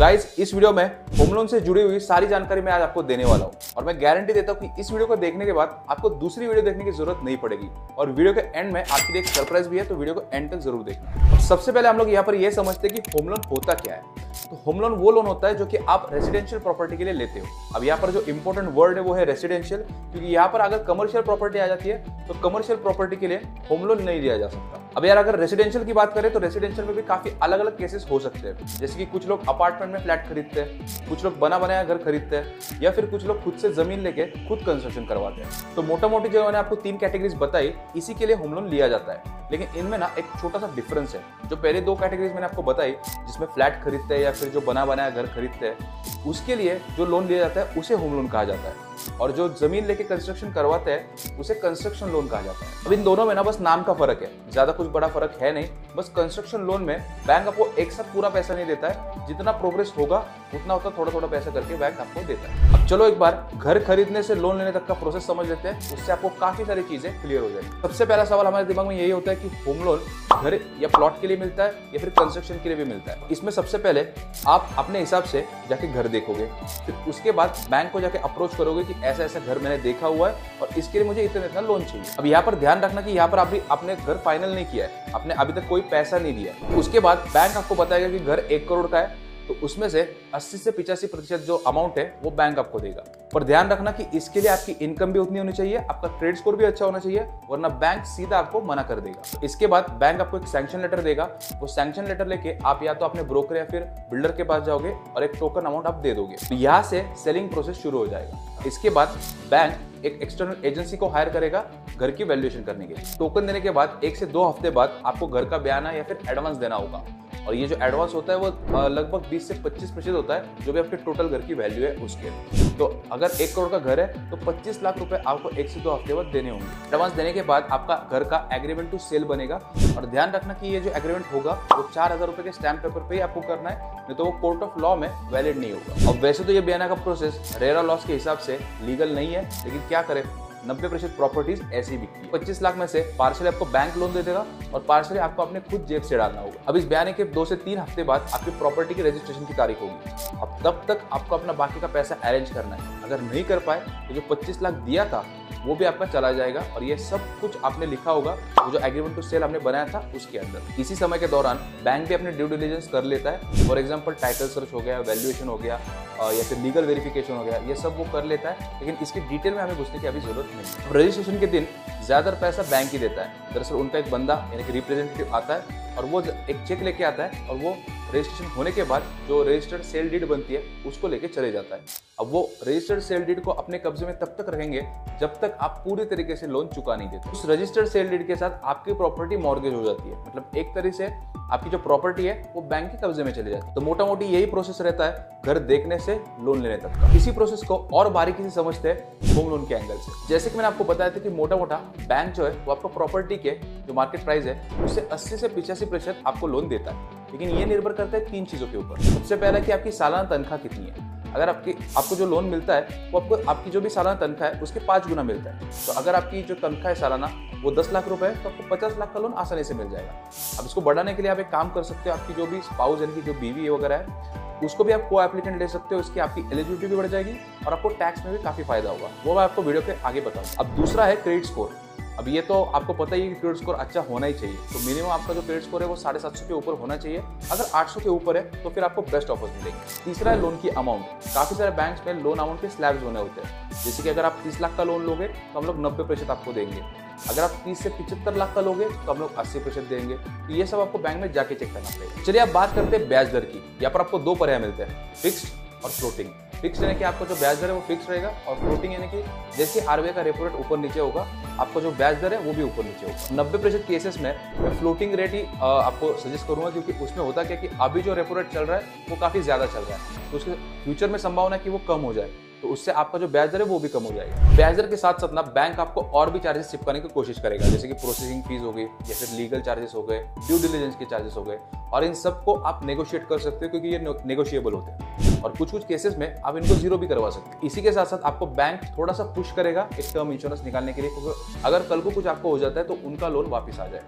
Guys, इस video में home loan से जुड़ी हुई सारी जानकारी मैं आज आपको देने वाला हूँ और मैं गारंटी देता हूँ कि इस वीडियो को देखने के बाद आपको दूसरी वीडियो देखने की जरूरत नहीं पड़ेगी। और वीडियो के एंड में आपके लिए एक सरप्राइज भी है, तो वीडियो को एंड तक जरूर देखना। सबसे पहले हम लोग यहाँ पर यह समझते हैं कि होम लोन होता क्या है। तो होम लोन वो लोन होता है जो कि आप रेसिडेंशियल प्रॉपर्टी के लिए लेते हो। अब यहाँ पर जो इंपॉर्टेंट वर्ड है वो है रेसिडेंशियल, क्योंकि यहाँ पर अगर कमर्शियल प्रॉपर्टी आ जाती है तो कमर्शियल प्रॉपर्टी के लिए होम लोन नहीं लिया जा सकता। अब यार अगर रेसिडेंशियल की बात करें तो रेसिडेंशियल में भी काफी अलग अलग केसेस हो सकते हैं, जैसे कि कुछ लोग अपार्टमेंट में फ्लैट खरीदते हैं, कुछ लोग बना बनाया घर खरीदते हैं, या फिर कुछ लोग खुद से जमीन लेके खुद कंस्ट्रक्शन करवाते हैं। तो मोटा मोटी जो मैंने आपको 3 कैटेगरीज बताई, इसी के लिए होम लोन लिया जाता है। लेकिन इनमें ना एक छोटा सा डिफरेंस है। जो पहले 2 कैटेगरीज मैंने आपको बताई, जिसमें फ्लैट खरीदते हैं या फिर जो बना बनाया घर खरीदते हैं, उसके लिए जो लोन लिया जाता है उसे होम लोन कहा जाता है, और जो जमीन लेके कंस्ट्रक्शन करवाते हैं उसे कंस्ट्रक्शन लोन कहा जाता है। अब इन दोनों में ना बस नाम का फर्क है, ज्यादा कुछ बड़ा फर्क है नहीं। बस कंस्ट्रक्शन लोन में बैंक आपको एक साथ पूरा पैसा नहीं देता है, जितना प्रोग्रेस होगा उतना थोड़ा थोड़ा पैसा करके बैंक आपको देता है। अब चलो एक बार घर खरीदने से लोन लेने तक का प्रोसेस समझ लेते हैं, उससे आपको काफी सारी चीजें क्लियर हो जाएगी। सबसे पहला सवाल हमारे दिमाग में यही होता है कि होम लोन घर या प्लॉट के लिए मिलता है या फिर कंस्ट्रक्शन के लिए भी मिलता है। इसमें सबसे पहले आप अपने हिसाब से जाके घर देखोगे, फिर उसके बाद बैंक को जाके अप्रोच करोगे कि ऐसा ऐसा घर मैंने देखा हुआ है और इसके लिए मुझे इतना लोन चाहिए। अब यहाँ पर ध्यान रखना कि यहाँ पर आपने घर फाइनल नहीं किया है, आपने अभी तक कोई पैसा नहीं दिया। उसके बाद बैंक आपको बताएगा कि घर 1 करोड़ का है, तो उसमें से 80 से 85% जो अमाउंट है वो बैंक आपको देगा। पर ध्यान रखना कि इसके लिए आपकी इनकम भी उतनी होनी चाहिए, आपका क्रेडिट स्कोर भी अच्छा होना चाहिए, वरना बैंक सीधा आपको मना कर देगा। इसके बाद बैंक आपको एक सैंक्शन लेटर देगा। वो सैंक्शन लेटर लेके आप या तो अपने ब्रोकर या फिर बिल्डर के पास जाओगे और एक टोकन अमाउंट आप दे दोगे। तो यहाँ से सेलिंग प्रोसेस शुरू हो जाएगा। इसके बाद बैंक एक एक्सटर्नल एजेंसी को हायर करेगा घर की वैल्यूएशन करने के लिए। टोकन देने के बाद 1 से 2 हफ्ते बाद आपको घर का बयाना या फिर एडवांस देना होगा, और ये जो एडवांस होता है वो लगभग 20 से 25% होता है, जो भी आपके टोटल घर की वैल्यू है उसके। तो अगर 1 करोड़ का घर है तो 25 लाख रुपए आपको 1 से 2 हफ्ते बाद देने होंगे। एडवांस देने के बाद आपका घर का एग्रीमेंट टू सेल बनेगा, और ध्यान रखना कि ये जो एग्रीमेंट होगा वो 4000 रुपए के स्टैम्प पेपर पे ही आपको करना है, नहीं तो वो कोर्ट ऑफ लॉ में वैलिड नहीं होगा। अब वैसे तो ये बयाना का प्रोसेस रेरा लॉस के हिसाब से लीगल नहीं है, लेकिन क्या करें, 90% प्रॉपर्टीज ऐसी बिकती है। 25 लाख में से पार्शली आपको बैंक लोन दे देगा और पार्शली आपको अपने खुद जेब से डालना होगा। अब इस बयाने के 2 से 3 हफ्ते बाद आपकी प्रॉपर्टी की रजिस्ट्रेशन की तारीख होगी। अब तब तक आपको अपना बाकी का पैसा अरेंज करना है। अगर नहीं कर पाए तो जो 25 लाख दिया था वो भी आपका चला जाएगा, और ये सब कुछ आपने लिखा होगा वो जो एग्रीमेंट टू सेल आपने बनाया था उसके अंदर। इसी समय के दौरान बैंक भी अपने ड्यू डिलिजेंस कर लेता है। फॉर एग्जांपल टाइटल सर्च हो गया, वैल्यूएशन हो गया, या फिर लीगल वेरिफिकेशन हो गया, ये सब वो कर लेता है, लेकिन इसकी डिटेल में हमें घुसने की अभी जरूरत नहीं। रजिस्ट्रेशन के दिन ज्यादातर पैसा बैंक ही देता है। दरअसल उनका एक बंदा यानी कि रिप्रेजेंटेटिव आता है और वो एक चेक लेके आता है, और वो रजिस्ट्रेशन होने के बाद जो रजिस्टर्ड सेल डीड बनती है उसको लेके चले जाता है। अब वो रजिस्टर्ड सेल डीड को अपने कब्जे में तब तक रखेंगे जब तक आप पूरी तरीके से लोन चुका नहीं देते। उस रजिस्टर्ड सेल डीड के साथ आपकी प्रॉपर्टी मॉर्गेज हो जाती है, मतलब एक तरह से आपकी जो प्रॉपर्टी है वो बैंक के कब्जे में चली जाती है। तो मोटा मोटी यही प्रोसेस रहता है घर देखने से लोन लेने तक का। इसी प्रोसेस को और बारीकी से समझते हैं होम लोन के एंगल से। जैसे कि मैंने आपको बताया था कि मोटा मोटा बैंक जो है वो आपको प्रॉपर्टी के जो मार्केट प्राइस है उससे 80 से 85% आपको लोन देता है, लेकिन ये निर्भर करता है 3 चीजों के ऊपर। सबसे पहला कि आपकी सालाना तनख्वाह कितनी है। अगर आपको जो लोन मिलता है वो आपको आपकी जो भी सालाना तनख्वाह है उसके 5 गुना मिलता है। तो अगर आपकी जो तनख्वाह है सालाना वो 10 लाख रुपए है तो आपको 50 लाख का लोन आसानी से मिल जाएगा। अब इसको बढ़ाने के लिए आप एक काम कर सकते हो, आपकी जो भी स्पाउस यानी कि जो बीवी वगैरह है उसको भी आप को एप्लीकेंट ले सकते हो। इसकी आपकी एलिजिबिलिटी भी बढ़ जाएगी और आपको टैक्स में भी काफी फायदा होगा, वो मैं आपको वीडियो के आगे बताऊँ। अब दूसरा है क्रेडिट स्कोर। अब ये तो आपको पता ही है कि क्रेडिट स्कोर अच्छा होना ही चाहिए। तो मिनिमम आपका जो क्रेडिट स्कोर है वो 750 के ऊपर होना चाहिए। अगर 800 के ऊपर है तो फिर आपको बेस्ट ऑफर्स मिलेंगे। तीसरा है लोन की अमाउंट। काफी सारे बैंक्स में लोन अमाउंट के स्लैब्स बने होते हैं, जैसे कि अगर आप 30 लाख का लोन लोगे तो हम लोग 90% आपको देंगे। अगर आप 30 से 75 लाख का लोगे तो हम लोग 80% देंगे। तो ये सब आपको बैंक में जाके चेक करना पड़ेगा। चलिए अब बात करते हैं ब्याज दर की। यहाँ पर आपको 2 पर्याय मिलते हैं, फिक्स्ड और फ्लोटिंग। फिक्स यानी कि आपका जो ब्याज दर है वो फिक्स रहेगा, और फ्लोटिंग यानी कि जैसे आरबीआई का रेपो रेट ऊपर नीचे होगा आपका जो ब्याज दर है वो भी ऊपर नीचे होगा। 90% केसेस में मैं फ्लोटिंग रेट ही आपको सजेस्ट करूंगा, क्योंकि उसमें होता क्या कि अभी जो रेपो रेट चल रहा है वो काफी ज्यादा चल रहा है, तो उसके फ्यूचर में संभावना है कि वो कम हो जाए, तो उससे आपका जो ब्याज दर है वो भी कम हो जाएगा। ब्याज दर के साथ साथ ना बैंक आपको और भी चार्जेस चिपकाने की कोशिश करेगा, जैसे कि प्रोसेसिंग फीस हो गई, या फिर लीगल चार्जेस हो गए, ड्यू डिलिजेंस के चार्जेस हो गए, और इन सबको आप नेगोशिएट कर सकते हो क्योंकि ये नेगोशिएबल होते हैं, और कुछ कुछ केसेस में आप इनको जीरो भी करवा सकते हैं। इसी के साथ साथ आपको बैंक थोड़ा सा पुश करेगा एक टर्म इंश्योरेंस निकालने के लिए, क्योंकि अगर कल को कुछ आपको हो जाता है तो उनका लोन वापस आ जाए।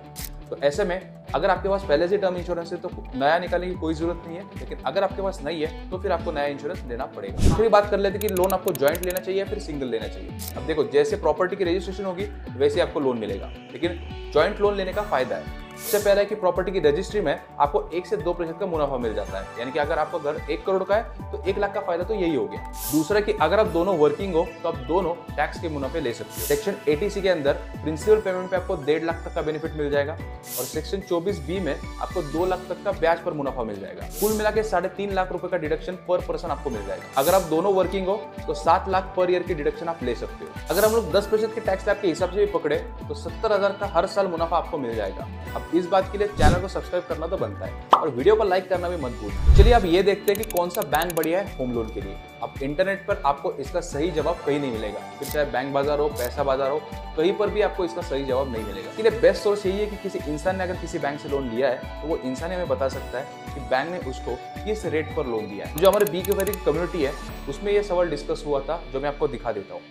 तो ऐसे में अगर आपके पास पहले से टर्म इंश्योरेंस है तो नया निकालने की कोई जरूरत नहीं है, लेकिन अगर आपके पास नहीं है तो फिर आपको नया इंश्योरेंस लेना पड़ेगा। फिर बात कर लेते हैं कि लोन आपको ज्वाइंट लेना चाहिए या फिर सिंगल लेना चाहिए। अब देखो, जैसे प्रॉपर्टी की रजिस्ट्रेशन होगी वैसे आपको लोन मिलेगा, लेकिन ज्वाइंट लोन लेने का फायदा है। सबसे पहला है कि प्रॉपर्टी की रजिस्ट्री में आपको 1 से 2% का मुनाफा मिल जाता है, यानी कि अगर आपका घर 1 करोड़ का है तो 1 लाख का फायदा तो यही हो गया। दूसरा कि अगर आप दोनों वर्किंग हो तो आप दोनों टैक्स के मुनाफे ले सकते हो। सेक्शन 80C के अंदर प्रिंसिपल पेमेंट पे आपको 1.5 लाख तक का बेनिफिट मिल जाएगा और सेक्शन 24B में आपको 2 लाख तक का ब्याज पर मुनाफा मिल जाएगा। कुल मिला के 3.5 लाख रुपए का डिडक्शन पर पर्सन आपको मिल जाएगा। अगर आप दोनों वर्किंग हो तो 7 लाख पर ईयर की डिडक्शन आप ले सकते हो। अगर हम लोग 10% के टैक्स स्लैब के हिसाब से भी पकड़े तो 70,000 का हर साल मुनाफा आपको मिल जाएगा। अब इस बात के लिए चैनल को सब्सक्राइब करना तो बनता है और वीडियो को लाइक करना भी मत भूलना। चलिए अब ये देखते हैं कि कौन सा बैंक बढ़िया है होम लोन के लिए। अब इंटरनेट पर आपको इसका सही जवाब कहीं नहीं मिलेगा, फिर चाहे बैंक बाजार हो, पैसा बाजार हो, कहीं पर भी आपको इसका सही जवाब नहीं मिलेगा। इसलिए बेस्ट सोर्स यही है कि किसी इंसान ने अगर किसी बैंक से लोन लिया है तो वो इंसान हमें बता सकता है कि बैंक ने उसको किस रेट पर लोन दिया है। जो हमारे BKFI की कम्युनिटी है उसमें ये सवाल डिस्कस हुआ था, जो मैं आपको दिखा देता हूँ।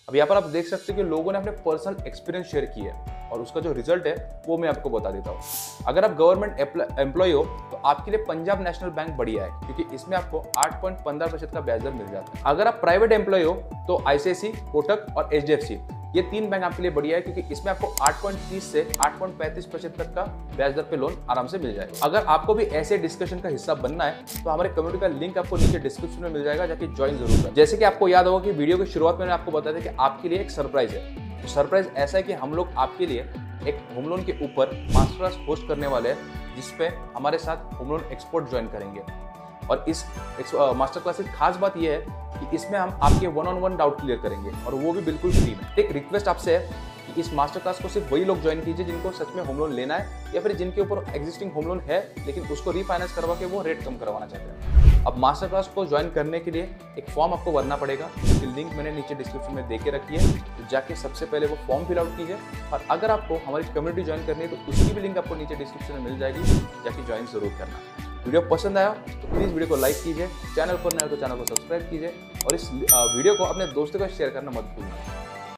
अब यहाँ पर आप देख सकते हो कि लोगों ने अपने पर्सनल एक्सपीरियंस शेयर किए है और उसका जो रिजल्ट है वो मैं आपको बता देता हूँ। अगर आप गवर्नमेंट एम्प्लॉय हो तो आपके लिए पंजाब नेशनल बैंक बढ़िया है, क्योंकि इसमें आपको 8.15% का ब्याज दर मिल जाता है। अगर आप प्राइवेट एम्प्लॉय हो तो ICICI, कोटक और HDFC, ये 3 बैंक आपके लिए बढ़िया है, क्योंकि इसमें आपको 8.30 से 8.35% तक का ब्याज दर पे लोन आराम से मिल जाएगा। अगर आपको भी ऐसे डिस्कशन का हिस्सा बनना है तो हमारे कम्युनिटी का लिंक आपको नीचे डिस्क्रिप्शन में मिल जाएगा, जाके ज्वाइन जरूर करें। जैसे कि आपको याद होगा कि वीडियो की शुरुआत में मैंने आपको बताया था कि आपके लिए एक सरप्राइज है। तो सरप्राइज ऐसा है कि हम लोग आपके लिए एक होम लोन के ऊपर मास्टर क्लास होस्ट करने वाले हैं, जिसपे हमारे साथ होम लोन एक्सपर्ट ज्वाइन करेंगे। और इस मास्टर क्लास की खास बात यह है कि इसमें हम आपके 1-on-1 डाउट क्लियर करेंगे और वो भी बिल्कुल फ्री में। एक रिक्वेस्ट आपसे है कि इस मास्टर क्लास को सिर्फ वही लोग ज्वाइन कीजिए जिनको सच में होम लोन लेना है, या फिर जिनके ऊपर एग्जिस्टिंग होम लोन है लेकिन उसको रीफाइनेंस करवा के वो रेट कम करवाना चाहते हैं। अब मास्टर क्लास को ज्वाइन करने के लिए एक फॉर्म आपको भरना पड़ेगा, जिसकी लिंक मैंने नीचे डिस्क्रिप्शन में दे के रखी है। तो जाके सबसे पहले वो फॉर्म फिल आउट कीजिए, और अगर आपको हमारी कम्युनिटी ज्वाइन करनी है तो उसकी भी लिंक आपको नीचे डिस्क्रिप्शन में मिल जाएगी, जाके ज्वाइन जरूर करना। वीडियो पसंद आया तो प्लीज़ वीडियो को लाइक कीजिए, चैनल पर नए हो तो चैनल को सब्सक्राइब कीजिए और इस वीडियो को अपने दोस्तों को शेयर करना मत भूलना।